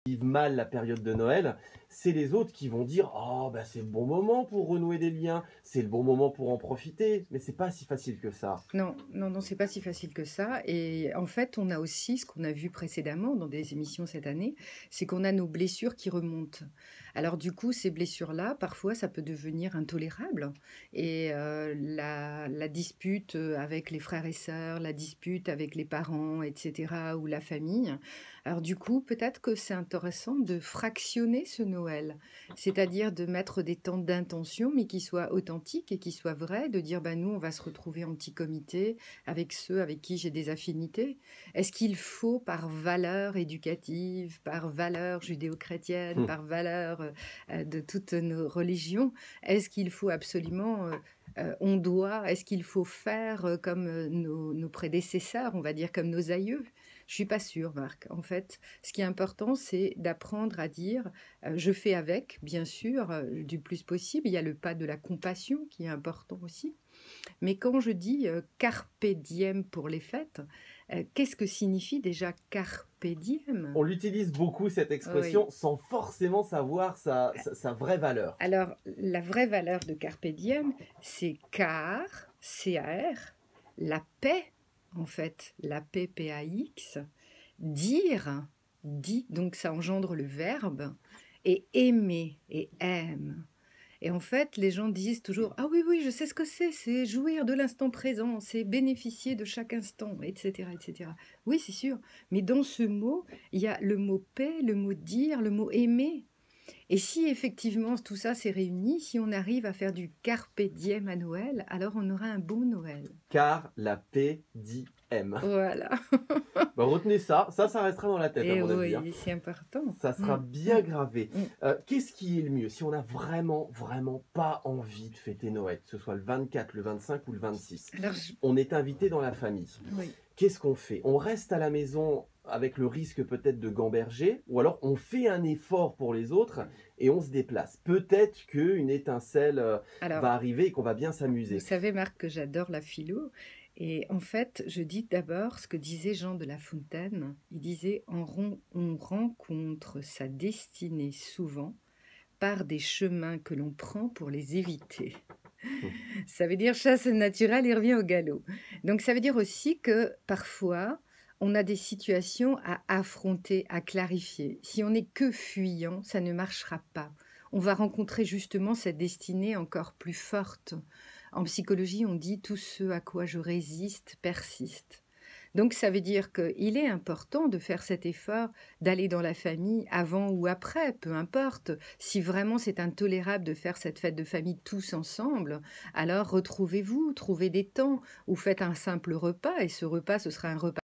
vivent mal la période de Noël, c'est les autres qui vont dire: «Oh bah, c'est le bon moment pour renouer des liens, c'est le bon moment pour en profiter». Mais c'est pas si facile que ça. Non, non, non, c'est pas si facile que ça et en fait, on a aussi ce qu'on a vu précédemment dans des émissions cette année, c'est qu'on a nos blessures qui remontent. Alors du coup, ces blessures-là, parfois, ça peut devenir intolérable et la dispute, avec les frères et sœurs, la dispute avec les parents et cetera ou la famille. Alors du coup, peut-être que c'est intéressant de fractionner ce Noël, c'est-à-dire de mettre des temps d'intention, mais qui soient authentiques et qui soient vrais, de dire: «Bah, nous, on va se retrouver en petit comité avec ceux avec qui j'ai des affinités». Est-ce qu'il faut, par valeur éducative, par valeur judéo-chrétienne, Mmh. par valeur, de toutes nos religions, est-ce qu'il faut absolument, on doit, est-ce qu'il faut faire, comme, nos prédécesseurs, on va dire comme nos aïeux? Je suis pas sûre, Marc. En fait, ce qui est important, c'est d'apprendre à dire, je fais avec, bien sûr, du plus possible. Il y a le pas de la compassion qui est important aussi. Mais quand je dis, carpe diem pour les fêtes, qu'est-ce que signifie déjà carpe diem? On l'utilise beaucoup cette Oui. expression sans forcément savoir sa vraie valeur. Alors, la vraie valeur de carpe diem, c'est car, C-A-R, la paix, en fait, la paix, P-A-X, dire, dit, donc ça engendre le verbe, et aimer, et aime. Et en fait, les gens disent toujours: «Ah oui, oui, je sais ce que c'est jouir de l'instant présent, c'est bénéficier de chaque instant», et cetera, et cetera. Oui, c'est sûr, mais dans ce mot, il y a le mot paix, le mot dire, le mot aimer. Et si effectivement tout ça s'est réuni, si on arrive à faire du carpe diem à Noël, alors on aura un bon Noël. Car la paix dit aime. Voilà. Bah, retenez ça, ça restera dans la tête à Et mon avis, hein. oui, c'est important. Ça sera bien gravé. Mmh. Qu'est-ce qui est le mieux? Si on a vraiment, vraiment pas envie de fêter Noël, que ce soit le 24, le 25 ou le 26, Alors je on est invité dans la famille. oui. Qu'est-ce qu'on fait? On reste à la maison avec le risque peut-être de gamberger, ou alors on fait un effort pour les autres et on se déplace. Peut-être qu'une étincelle, Alors, va arriver et qu'on va bien vous s'amuser. savez, Marc, que j'adore la philo et en fait, je dis d'abord ce que disait Jean de La Fontaine. Il disait: On rencontre sa destinée souvent par des chemins que l'on prend pour les éviter». Mmh. Ça veut dire chasse naturelle, il revient au galop. Donc ça veut dire aussi que parfois, on a des situations à affronter, à clarifier. Si on n'est que fuyant, ça ne marchera pas. On va rencontrer justement cette destinée encore plus forte. En psychologie, on dit: «Tout ce à quoi je résiste persiste». Donc ça veut dire qu'il est important de faire cet effort, d'aller dans la famille avant ou après, peu importe. Si vraiment c'est intolérable de faire cette fête de famille tous ensemble, alors retrouvez-vous, trouvez des temps ou faites un simple repas et ce repas, ce sera un repas